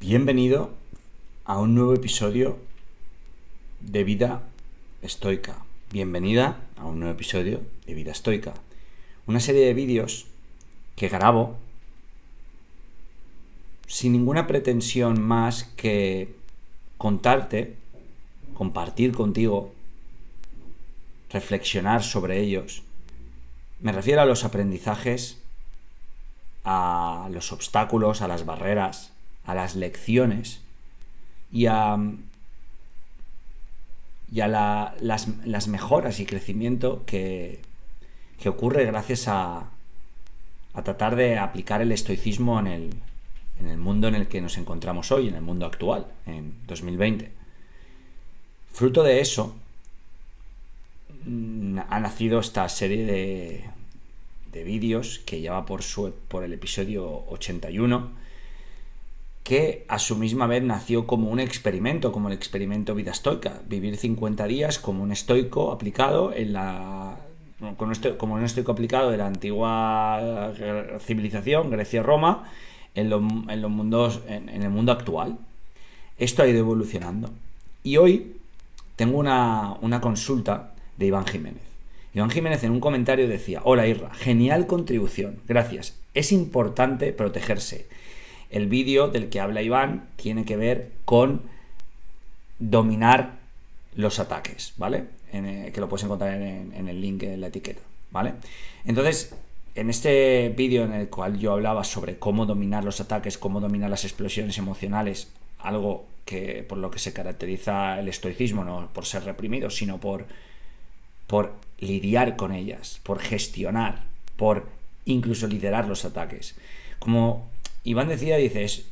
Bienvenido a un nuevo episodio de Vida Estoica. Bienvenida a un nuevo episodio de Vida Estoica. Una serie de vídeos que grabo sin ninguna pretensión más que contarte, compartir contigo, reflexionar sobre ellos. Me refiero a los aprendizajes, a los obstáculos, a las barreras, a las lecciones y a las mejoras y crecimiento que ocurre gracias a tratar de aplicar el estoicismo en el mundo en el que nos encontramos hoy, en el mundo actual, en 2020. Fruto de eso ha nacido esta serie de vídeos que lleva por el episodio 81, que a su misma vez nació como un experimento, como el experimento Vida Estoica, vivir 50 días como un estoico aplicado como un estoico aplicado de la antigua civilización, Grecia-Roma, en el mundo actual. Esto ha ido evolucionando. Y hoy tengo una consulta de Iván Jiménez. Iván Jiménez en un comentario decía: hola Irra, genial contribución, gracias. Es importante protegerse. El vídeo del que habla Iván tiene que ver con dominar los ataques, ¿vale? Que lo puedes encontrar en el link en la etiqueta, ¿vale? Entonces, en este vídeo en el cual yo hablaba sobre cómo dominar los ataques, cómo dominar las explosiones emocionales, algo que por lo que se caracteriza el estoicismo, no por ser reprimido, sino por lidiar con ellas, por gestionar, por incluso liderar los ataques. Como Iván decía, es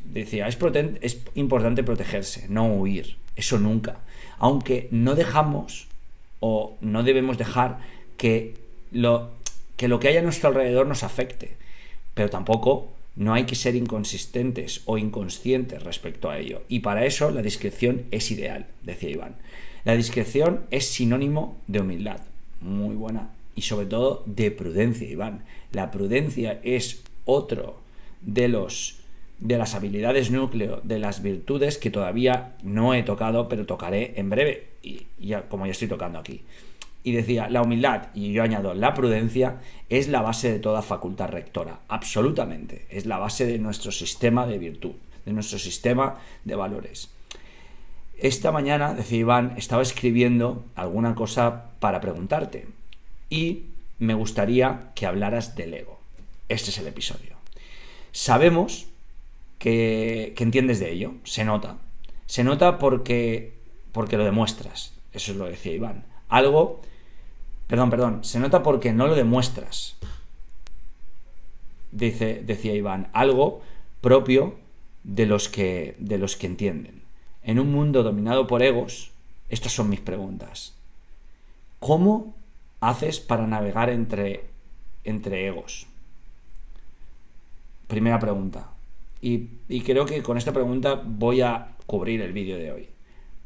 importante protegerse, no huir, eso nunca. Aunque no dejamos o no debemos dejar que lo que hay a nuestro alrededor nos afecte, pero tampoco no hay que ser inconsistentes o inconscientes respecto a ello. Y para eso la discreción es ideal, decía Iván. La discreción es sinónimo de humildad, muy buena, y sobre todo de prudencia, Iván. La prudencia es otro de las habilidades núcleo, de las virtudes que todavía no he tocado, pero tocaré en breve, y como ya estoy tocando aquí. Y decía, la humildad, y yo añado, la prudencia, es la base de toda facultad rectora, absolutamente, es la base de nuestro sistema de virtud, de nuestro sistema de valores. Esta mañana, decía Iván, estaba escribiendo alguna cosa para preguntarte, y me gustaría que hablaras del ego. Este es el episodio. Sabemos que entiendes de ello, se nota porque lo demuestras, eso es lo que decía Iván. Se nota porque no lo demuestras, decía Iván, algo propio de los que entienden. En un mundo dominado por egos, estas son mis preguntas. ¿Cómo haces para navegar entre egos? Primera pregunta. Y creo que con esta pregunta voy a cubrir el vídeo de hoy.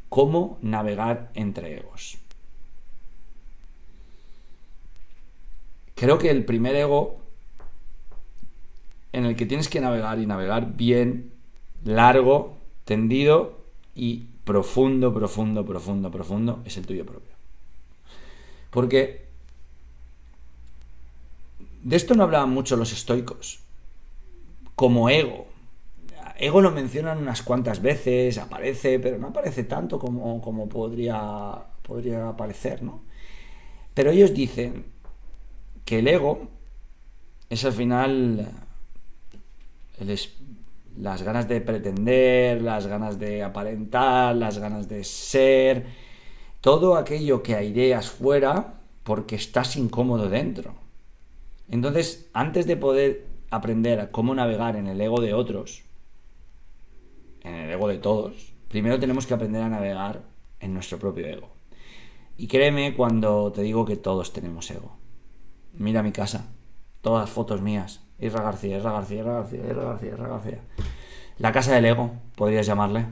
¿Cómo navegar entre egos? Creo que el primer ego en el que tienes que navegar, y navegar bien, largo, tendido y profundo, es el tuyo propio. Porque de esto no hablaban mucho los estoicos, como ego. Ego lo mencionan unas cuantas veces, aparece, pero no aparece tanto como podría aparecer, ¿no? Pero ellos dicen que el ego es al final las ganas de pretender, las ganas de aparentar, las ganas de ser, todo aquello que aireas fuera porque estás incómodo dentro. Entonces, antes de poder aprender a cómo navegar en el ego de otros, en el ego de todos, primero tenemos que aprender a navegar en nuestro propio ego. Y créeme cuando te digo que todos tenemos ego. Mira mi casa, todas fotos mías, Irra García. La casa del ego, podrías llamarle.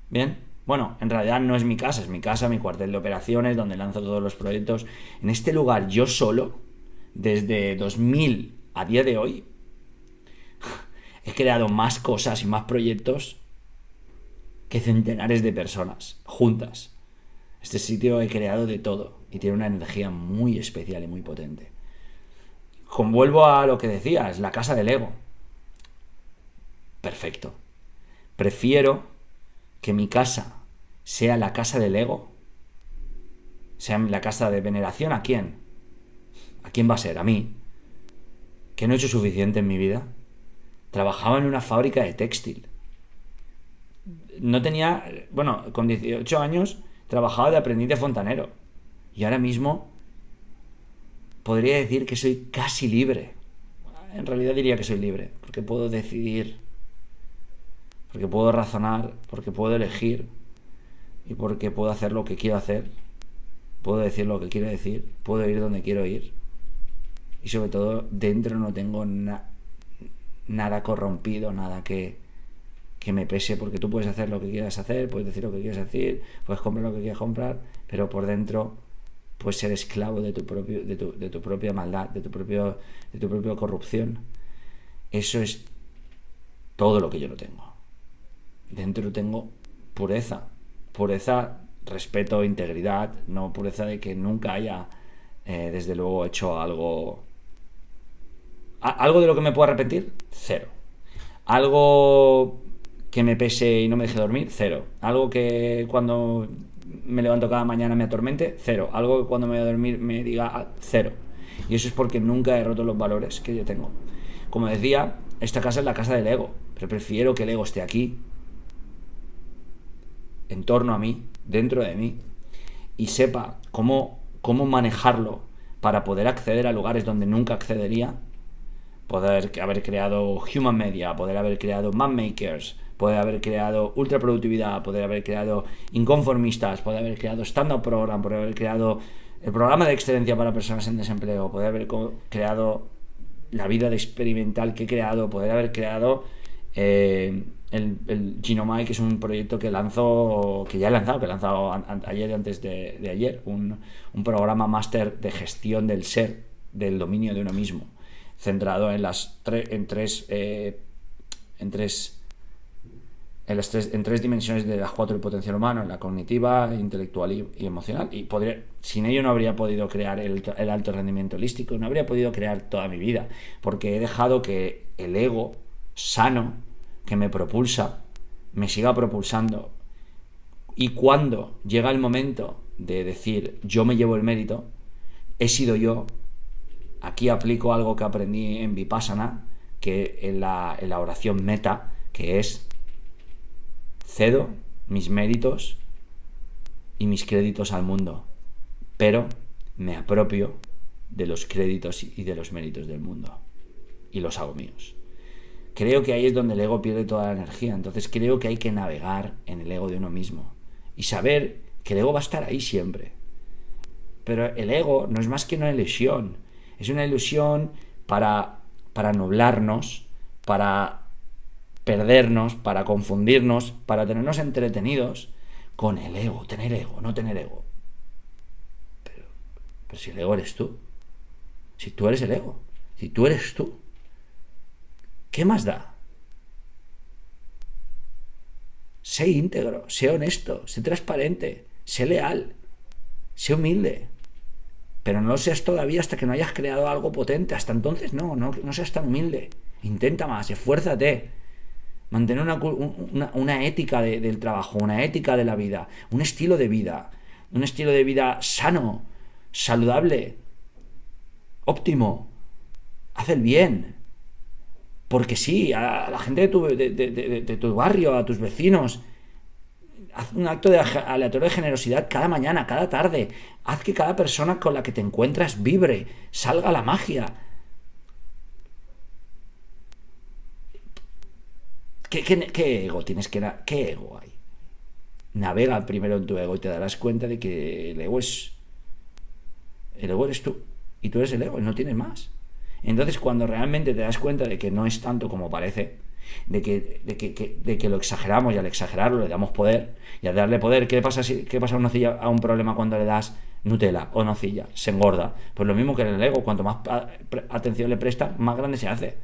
¿Bien? Bueno, en realidad no es mi casa, es mi casa, mi cuartel de operaciones, donde lanzo todos los proyectos. En este lugar, yo solo, desde 2000 a día de hoy, he creado más cosas y más proyectos que centenares de personas juntas. Este sitio he creado de todo y tiene una energía muy especial y muy potente. Vuelvo a lo que decías, la casa del ego. Perfecto. Prefiero que mi casa sea la casa del ego, sea la casa de veneración. ¿A quién? ¿A quién va a ser? ¿A mí? ¿Que no he hecho suficiente en mi vida? Trabajaba en una fábrica de textil. No tenía... Bueno, con 18 años trabajaba de aprendiz de fontanero. Y ahora mismo podría decir que soy casi libre. En realidad diría que soy libre, porque puedo decidir, porque puedo razonar, porque puedo elegir y porque puedo hacer lo que quiero hacer. Puedo decir lo que quiero decir, puedo ir donde quiero ir. Y sobre todo, dentro no tengo nada corrompido, nada que me pese, porque tú puedes hacer lo que quieras hacer, puedes decir lo que quieras decir, puedes comprar lo que quieras comprar, pero por dentro puedes ser esclavo de tu propia maldad, de tu propia corrupción. Eso es todo lo que yo no tengo. Dentro tengo pureza, respeto, integridad, no pureza de que nunca haya, desde luego, hecho algo de lo que me pueda arrepentir, cero. Algo que me pese y no me deje dormir, cero. Algo que cuando me levanto cada mañana me atormente, cero. Algo que cuando me voy a dormir me diga cero. Y eso es porque nunca he roto los valores que yo tengo. Como decía, esta casa es la casa del ego, pero prefiero que el ego esté aquí, en torno a mí, dentro de mí, y sepa cómo manejarlo para poder acceder a lugares donde nunca accedería. Poder haber creado Human Media, poder haber creado Mapmakers, poder haber creado Ultra Productividad, poder haber creado Inconformistas, poder haber creado Stand-Up Program, poder haber creado el programa de excelencia para personas en desempleo, poder haber creado la vida de experimental que he creado, poder haber creado el Ginomai, que es un proyecto que ya he lanzado ayer y antes de ayer, un programa máster de gestión del ser, del dominio de uno mismo, centrado en tres dimensiones de las 4 del potencial humano, en la cognitiva, intelectual y emocional. Y sin ello no habría podido crear el alto rendimiento holístico, no habría podido crear toda mi vida, porque he dejado que el ego sano, que me propulsa, me siga propulsando. Y cuando llega el momento de decir yo me llevo el mérito, he sido yo. Aquí aplico algo que aprendí en Vipassana, que en la oración meta, que es: cedo mis méritos y mis créditos al mundo, pero me apropio de los créditos y de los méritos del mundo y los hago míos. Creo que ahí es donde el ego pierde toda la energía. Entonces creo que hay que navegar en el ego de uno mismo y saber que el ego va a estar ahí siempre. Pero el ego no es más que una ilusión. Es una ilusión para nublarnos, para perdernos, para confundirnos, para tenernos entretenidos con el ego. Tener ego, no tener ego. Pero si el ego eres tú, si tú eres el ego, si tú eres tú, ¿qué más da? Sé íntegro, sé honesto, sé transparente, sé leal, sé humilde. Pero no lo seas todavía hasta que no hayas creado algo potente. Hasta entonces no seas tan humilde. Intenta más, esfuérzate. Mantener una ética del trabajo, una ética de la vida, un estilo de vida sano, saludable, óptimo. Haz el bien. Porque sí, a la gente de tu barrio, a tus vecinos, haz un acto aleatorio de generosidad cada mañana, cada tarde. Haz que cada persona con la que te encuentras vibre, salga la magia. ¿Qué ego tienes qué ego hay? Navega primero en tu ego y te darás cuenta de que el ego eres tú. Y tú eres el ego y no tienes más. Entonces, cuando realmente te das cuenta de que no es tanto como parece, de que lo exageramos y al exagerarlo le damos poder, y al darle poder, ¿qué pasa a una nocilla, a un problema cuando le das Nutella o nocilla? Se engorda. Pues lo mismo que en el ego, cuanto más atención le prestas, más grande se hace.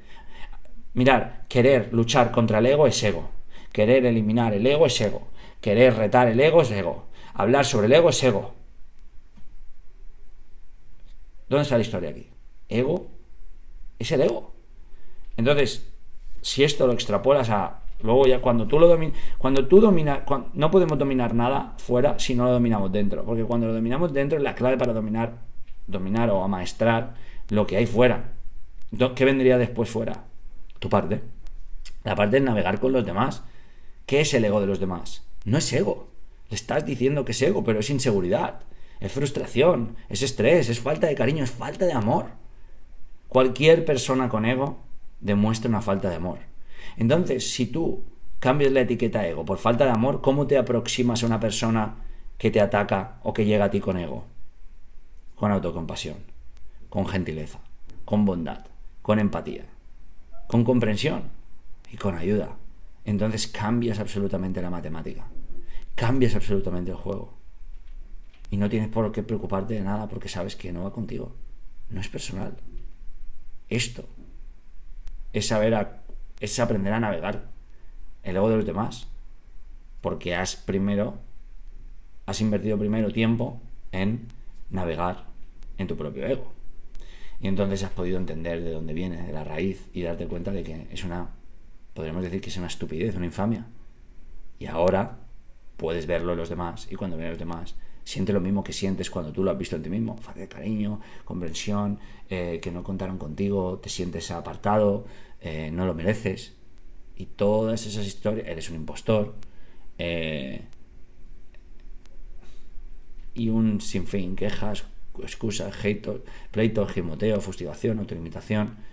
Mirar, querer luchar contra el ego es ego. Querer eliminar el ego es ego. Querer retar el ego es ego. Hablar sobre el ego es ego. ¿Dónde está la historia aquí? Ego es el ego. Entonces, si esto lo extrapolas a... Luego ya cuando tú lo dominas... no podemos dominar nada fuera si no lo dominamos dentro. Porque cuando lo dominamos dentro es la clave para dominar o amaestrar lo que hay fuera. Entonces, ¿qué vendría después fuera? Tu parte. La parte es navegar con los demás. ¿Qué es el ego de los demás? No es ego. Le estás diciendo que es ego, pero es inseguridad, es frustración, es estrés, es falta de cariño, es falta de amor. Cualquier persona con ego demuestra una falta de amor. Entonces, si tú cambias la etiqueta ego por falta de amor, ¿cómo te aproximas a una persona que te ataca o que llega a ti con ego? Con autocompasión, con gentileza, con bondad, con empatía, con comprensión y con ayuda. Entonces cambias absolutamente la matemática, cambias absolutamente el juego. Y no tienes por qué preocuparte de nada porque sabes que no va contigo. No es personal. Esto es aprender a navegar el ego de los demás. Porque has invertido primero tiempo en navegar en tu propio ego. Y entonces has podido entender de dónde viene, de la raíz, y darte cuenta de que podríamos decir que es una estupidez, una infamia. Y ahora puedes verlo en los demás, y cuando ven a los demás, siente lo mismo que sientes cuando tú lo has visto en ti mismo. Falta de cariño, comprensión, que no contaron contigo, te sientes apartado, no lo mereces. Y todas esas historias, eres un impostor, y un sinfín, quejas, excusas, pleitos, gimoteo, fustigación, autolimitación.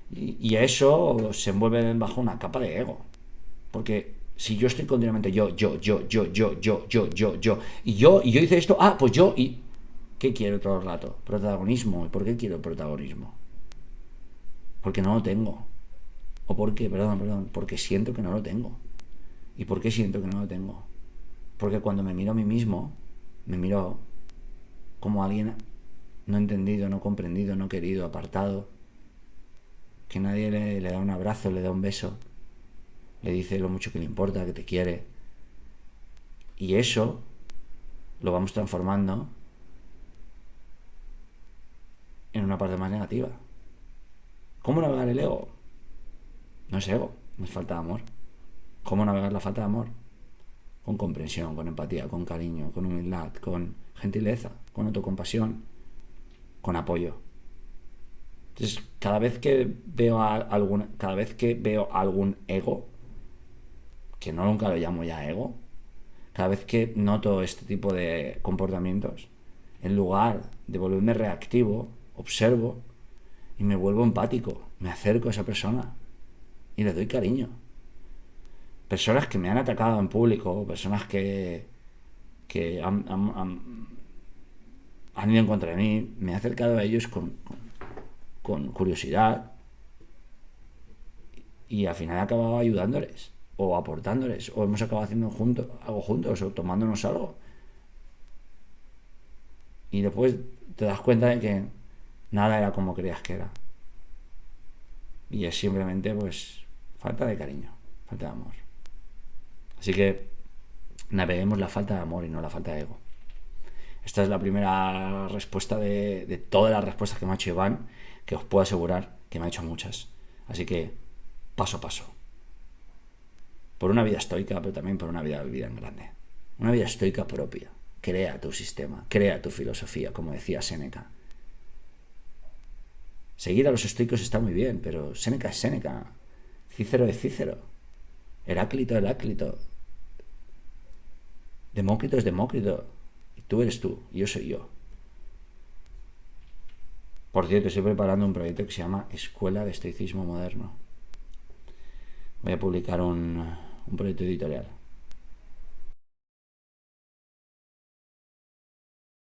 Y a eso se envuelve bajo una capa de ego. Porque si yo estoy continuamente yo, y yo hice esto, pues yo, y ¿qué quiero todo el rato? Protagonismo. ¿Y por qué quiero protagonismo? Porque no lo tengo. ¿O por qué? Perdón, porque siento que no lo tengo. ¿Y por qué siento que no lo tengo? Porque cuando me miro a mí mismo, me miro como alguien no entendido, no comprendido, no querido, apartado, que nadie le da un abrazo, le da un beso, le dice lo mucho que le importa, que te quiere. Y eso lo vamos transformando en una parte más negativa. ¿Cómo navegar el ego? No es ego, no es falta de amor. ¿Cómo navegar la falta de amor? Con comprensión, con empatía, con cariño, con humildad, con gentileza, con autocompasión, con apoyo. Entonces, cada vez que veo algún ego, que no nunca lo llamo ya ego, cada vez que noto este tipo de comportamientos, en lugar de volverme reactivo, observo y me vuelvo empático, me acerco a esa persona y le doy cariño. Personas que me han atacado en público, personas que han ido en contra de mí, me he acercado a ellos con curiosidad y al final he acabado ayudándoles o aportándoles, o hemos acabado haciendo algo juntos o tomándonos algo, y después te das cuenta de que nada era como creías que era, y es simplemente pues falta de cariño, falta de amor. Así que naveguemos la falta de amor y no la falta de ego. Esta es la primera respuesta de todas las respuestas que me ha hecho Iván, que os puedo asegurar que me ha hecho muchas. Así que, paso a paso. Por una vida estoica, pero también por una vida en grande. Una vida estoica propia. Crea tu sistema, crea tu filosofía, como decía Séneca. Seguir a los estoicos está muy bien, pero Séneca es Séneca. Cícero es Cícero. Heráclito es Heráclito. Demócrito es Demócrito. Y tú eres tú, y yo soy yo. Por cierto, estoy preparando un proyecto que se llama Escuela de Estoicismo Moderno. Voy a publicar un proyecto editorial.